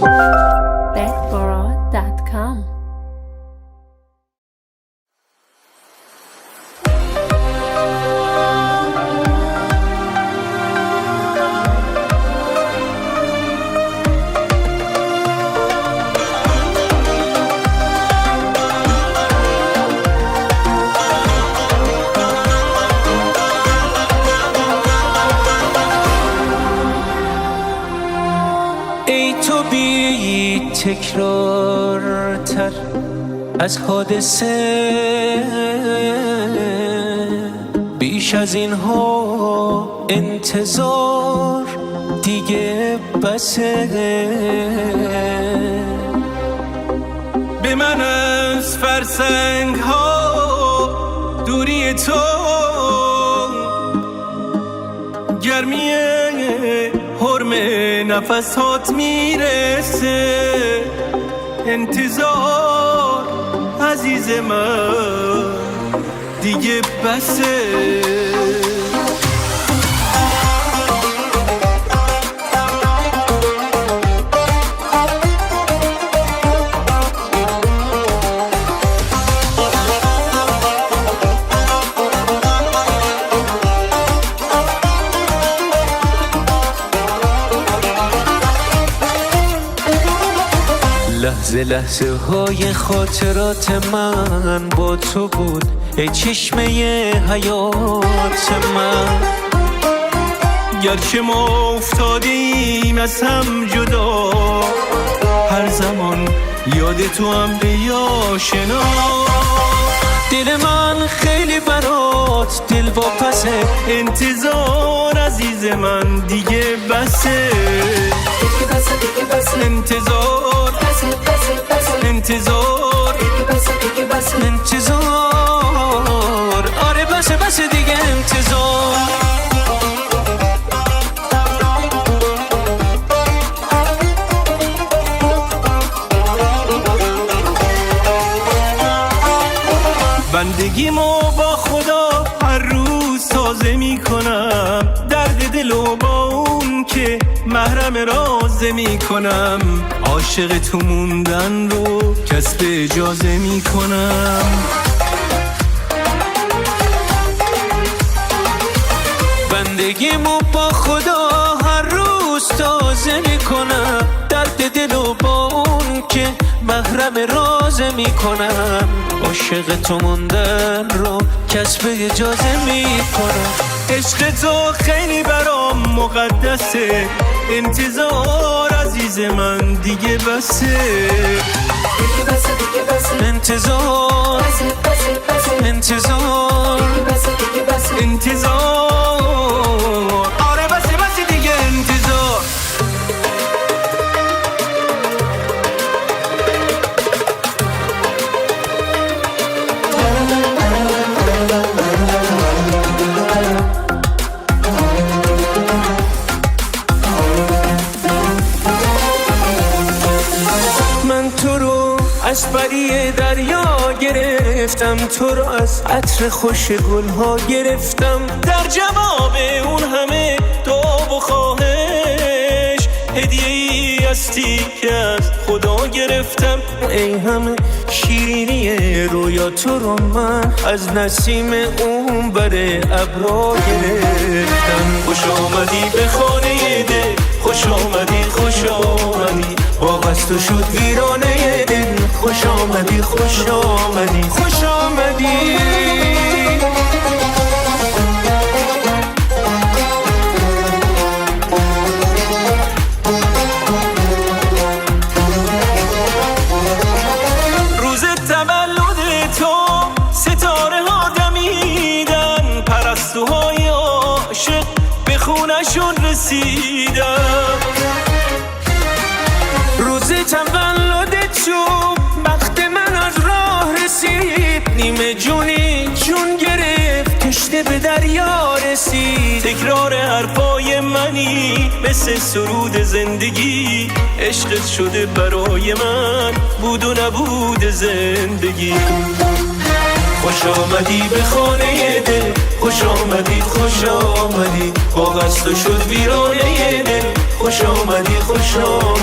Bedboro.com. ای تو بی تکرار تر از حادثه، بیش از اینها انتظار دیگه بسه. به من از فرسنگ ها دوری تو، گرمی حرم نفسات میرسه. انتظار عزیز من دیگه بسه. لحظه لحظه های خاطرات من با تو بود، ای چشمه حیات من. گرچه ما افتادیم از هم جدا، هر زمان یاد تو هم به آشنا. دل من خیلی برات دل واپسه، انتظار عزیز من دیگه بسه. انتظار انتظار انتظار، آره بسه بسه دیگه انتظار. بندگیمو با خدا هر روز تازه میکنم، درد دلو با اون که محرم رازه میکنم. عاشق تو موندن رو کسب اجازه میکنم. بندگیمو با خدا هر روز تازه میکنم، درد دلو با اون که محرم رازه میکنم. عاشق تو موندن رو کسب اجازه میکنم. عشق تو خیلی برام مقدسه، انتظار عزیز من دیگه بسه. انتظار انتظار انتظار، آره بسه بسه دیگه انتظار. من تو رو از پری دریا گرفتم، تو رو از عطر خوش گلها گرفتم. در جواب اون همه دعا و خواهش، هدیه ای هستی که از خدا گرفتم. ای همه شیرینی رویا تو رو من از نسیم اون بر ابرا گرفتم. خوش آمدی به خانه دل، خوش آمدی خوش آمدی، باغ از تو شد ویرانه دل. خوش آمدی خوش آمدی خوش آمدی. روز تولد تو ستاره ها دمیدن، پرستوهای عاشق به خونشون رسیدن. روز تولد تو وقت من از راه رسید، نیمه جونی جون گرفت کشته به دریا رسید. تکرار حرفای منی مثل سرود زندگی، عشقت شده برای من بود و نبود زندگی. خوش آمدی به خانه دل، خوش آمدی خوش آمدی، باغ از تو شد ویرانه دل. خوش آمدی خوش آمدی